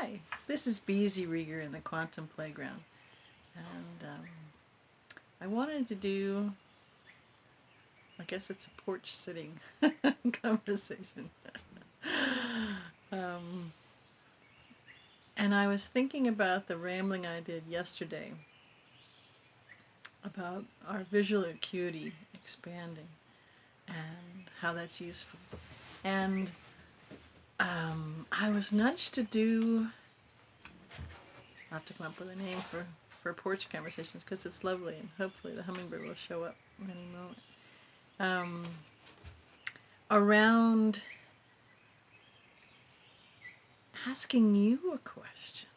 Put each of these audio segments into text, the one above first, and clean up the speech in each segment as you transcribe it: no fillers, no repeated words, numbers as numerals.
Hi, this is Beezy Rieger in the Quantum Playground, and I wanted to do, I guess it's a porch sitting conversation. um, and I was thinking about the rambling I did yesterday about our visual acuity expanding and how that's useful. And I was nudged to do, I'll have to come up with a name for porch conversations because it's lovely, and hopefully the hummingbird will show up any moment. Around asking you a question.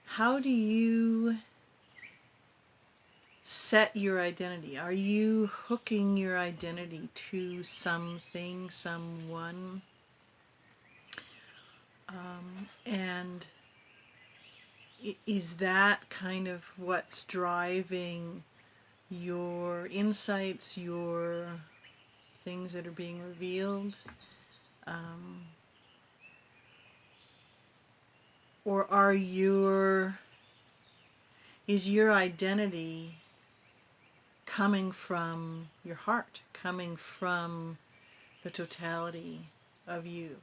How do you set your identity? Are you hooking your identity to something, someone? And is that kind of what's driving your insights, your things that are being revealed? Or is your identity coming from your heart, coming from the totality of you?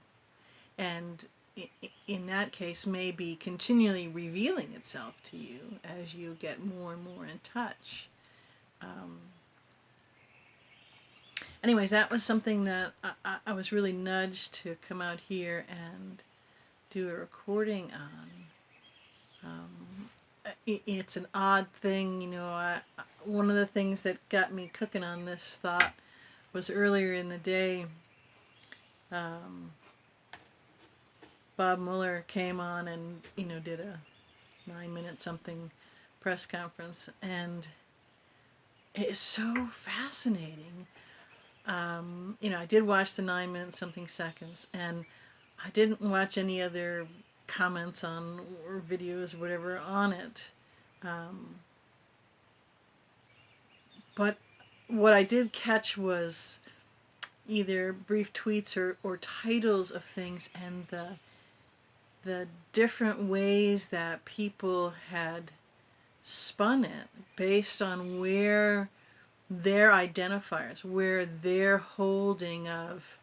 And in that case, maybe continually revealing itself to you as you get more and more in touch. Anyways, that was something that I was really nudged to come out here and do a recording on. It's an odd thing, you know. One of the things that got me cooking on this thought was earlier in the day. Bob Mueller came on and did a 9-minute something press conference, and it's so fascinating. I did watch the 9 minute something seconds, and I didn't watch any other comments on or videos or whatever on it. But what I did catch was either brief tweets or titles of things, and the different ways that people had spun it based on where their identifiers, where their holding of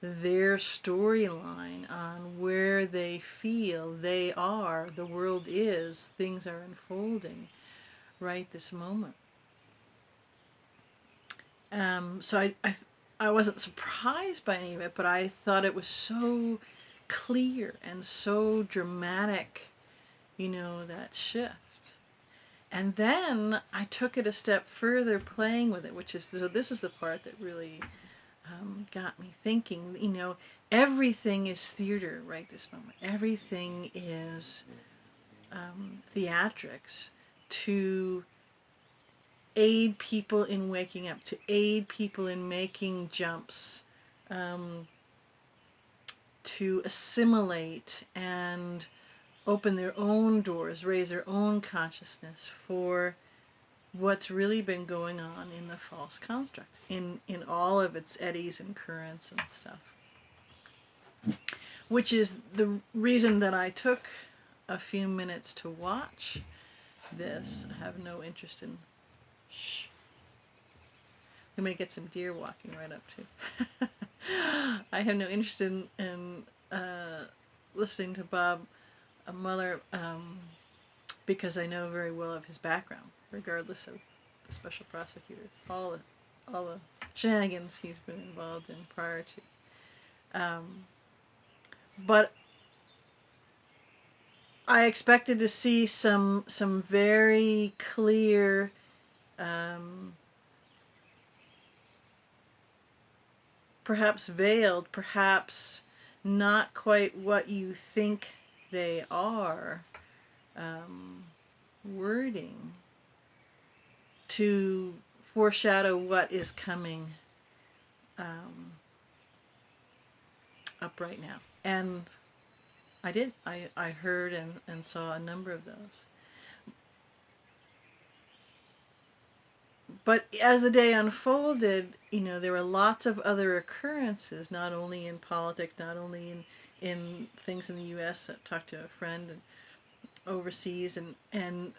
their storyline, on where they feel they are, the world is, things are unfolding right this moment. So I wasn't surprised by any of it, but I thought it was so clear and so dramatic, that shift. And then I took it a step further, playing with it, which is, so this is the part that really got me thinking. Everything is theater right this moment. Everything is theatrics to aid people in waking up, to aid people in making jumps, to assimilate and open their own doors, raise their own consciousness for what's really been going on in the false construct, in all of its eddies and currents and stuff. Which is the reason that I took a few minutes to watch this. I have no interest in... Shh. We may get some deer walking right up to. I have no interest in listening to Bob Mueller because I know very well of his background, regardless of the special prosecutor, all the shenanigans he's been involved in prior to. But I expected to see some very clear perhaps veiled, perhaps not quite what you think they are, wording to foreshadow what is coming up right now. And I did. I heard and saw a number of those. But as the day unfolded, there were lots of other occurrences, not only in politics, not only in things in the U.S. I talked to a friend and overseas, and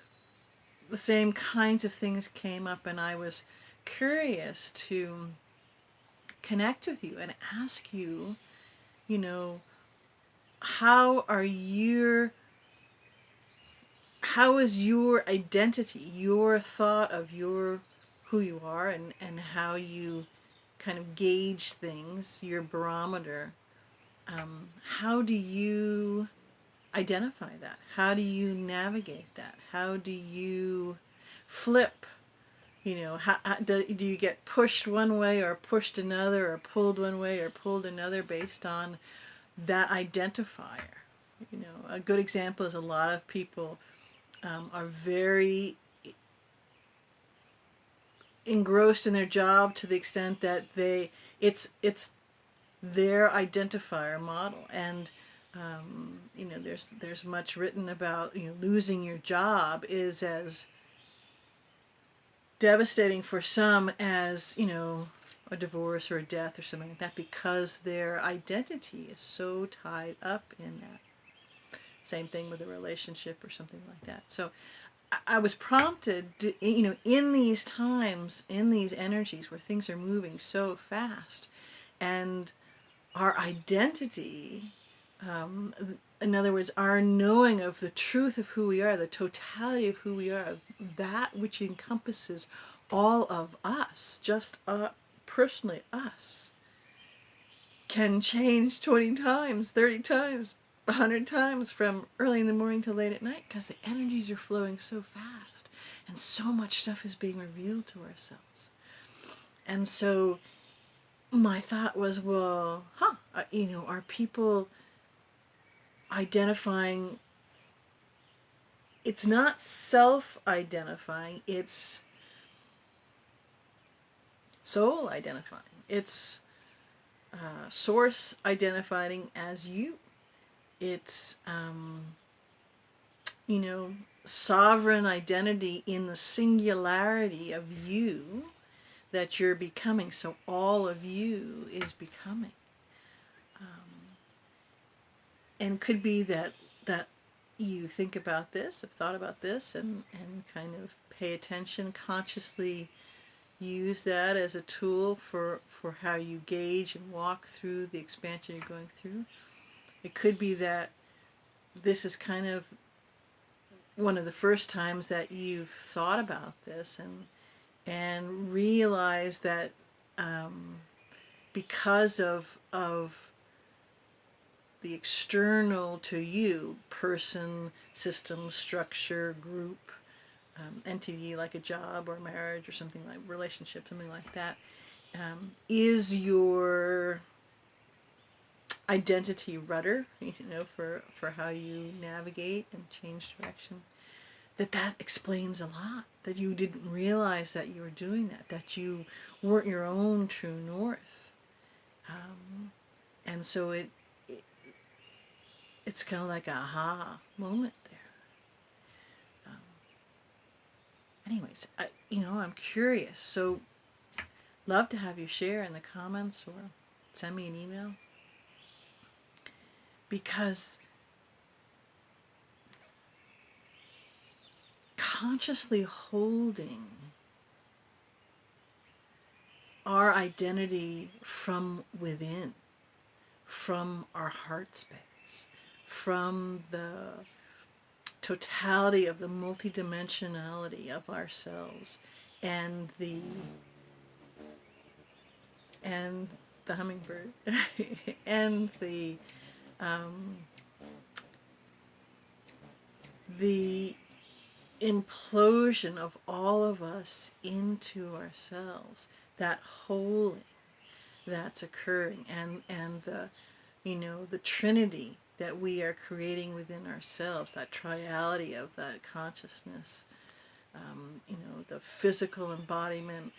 the same kinds of things came up, and I was curious to connect with you and ask you, you know, how are your how is your identity, your thought of your who you are, and how you kind of gauge things, your barometer, how do you identify that? How do you navigate that? How do you flip? You know, how do you get pushed one way or pushed another, or pulled one way or pulled another based on that identifier? You know, a good example is a lot of people are very engrossed in their job to the extent that it's their identifier model, and you know, there's much written about, you know, losing your job is as devastating for some as, you know, a divorce or a death or something like that, because their identity is so tied up in that. Same thing with a relationship or something like that. So I was prompted to, you know, in these times, in these energies where things are moving so fast, and our identity, in other words, our knowing of the truth of who we are, the totality of who we are, that which encompasses all of us, just personally us, can change 20 times, 30 times, 100 times from early in the morning to late at night, because the energies are flowing so fast and so much stuff is being revealed to ourselves. And so my thought was, well, you know, are people identifying? It's not self-identifying, it's soul identifying. It's source identifying as you. It's, you know, sovereign identity in the singularity of you that you're becoming. So all of you is becoming. And could be that you think about this, have thought about this, and kind of pay attention, consciously use that as a tool for how you gauge and walk through the expansion you're going through. It could be that this is kind of one of the first times that you've thought about this, and realize that because of the external to you, person, system, structure, group, entity like a job or marriage or something like relationship, something like that, is your identity rudder, you know, for how you navigate and change direction. That explains a lot. That you didn't realize that you were doing that you weren't your own true north, and so it's kind of like a aha moment there. Anyways, you know, I'm curious, so love to have you share in the comments or send me an email, because consciously holding our identity from within, from our heart space, from the totality of the multidimensionality of ourselves, and the hummingbird and the implosion of all of us into ourselves, that holding that's occurring, and the, you know, the trinity that we are creating within ourselves, that triality of that consciousness, you know, the physical embodiment,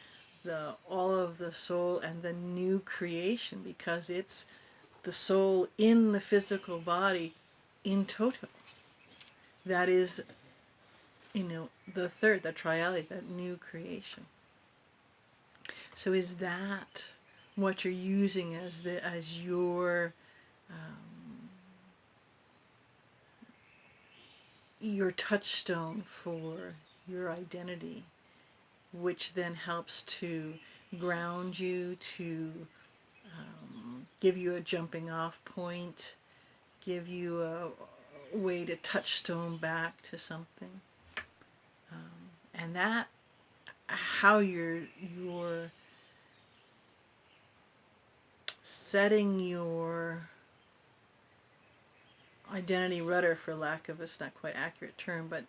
the all of the soul, and the new creation, because it's the soul in the physical body in toto. That is, you know, the third, the triality, that new creation. So is that what you're using as your your touchstone for your identity, which then helps to ground you, to give you a jumping off point, give you a way to touchstone back to something. And that, how you're setting your identity rudder, for lack of it's not quite accurate term, but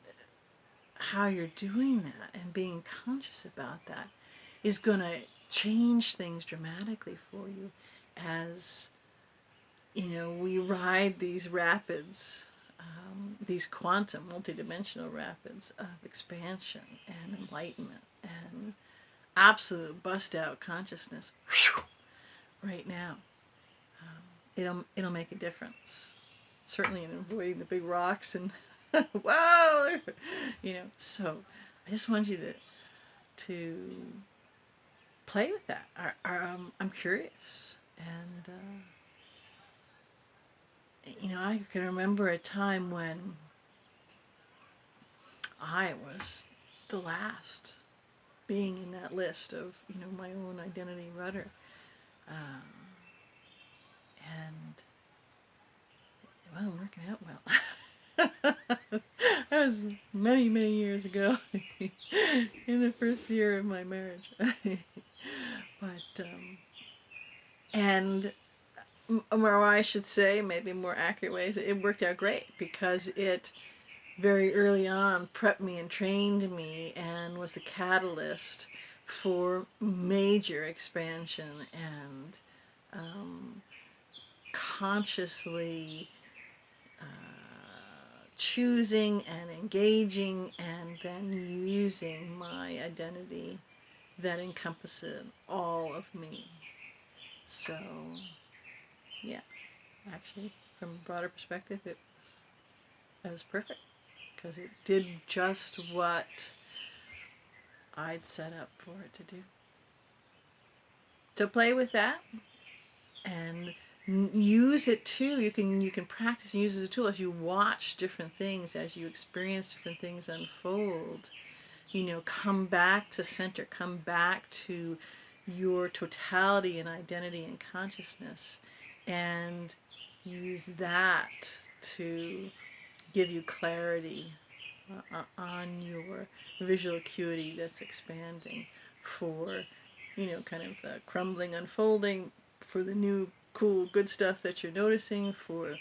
how you're doing that and being conscious about that is going to change things dramatically for you as we ride these rapids, these quantum multidimensional rapids of expansion and enlightenment and absolute bust out consciousness right now. It'll make a difference, certainly in avoiding the big rocks and whoa, so I just want you to play with that. I'm curious, and I can remember a time when I was the last being in that list of my own identity rudder, and it wasn't working out well. That was many, many years ago, in the first year of my marriage. But and or I should say, maybe more accurate ways, it worked out great because it very early on prepped me and trained me and was the catalyst for major expansion and consciously choosing and engaging and then using my identity that encompasses all of me. So, yeah, actually, from a broader perspective, it was perfect because it did just what I'd set up for it to do. So play with that and use it too. You can practice and use it as a tool as you watch different things, as you experience different things unfold. Come back to center, come back to your totality and identity and consciousness, and use that to give you clarity on your visual acuity that's expanding for, kind of the crumbling, unfolding, for the new, cool, good stuff that you're noticing, for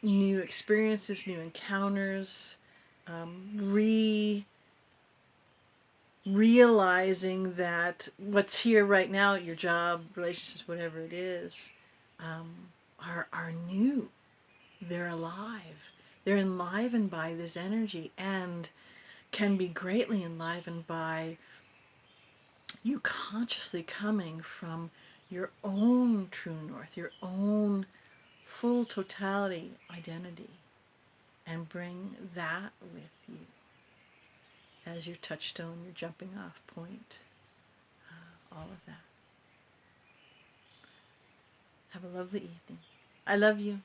new experiences, new encounters, realizing that what's here right now, your job, relationships, whatever it is, are new. They're alive. They're enlivened by this energy and can be greatly enlivened by you consciously coming from your own true north, your own full totality identity, and bring that with you as your touchstone, your jumping off point, all of that. Have a lovely evening. I love you.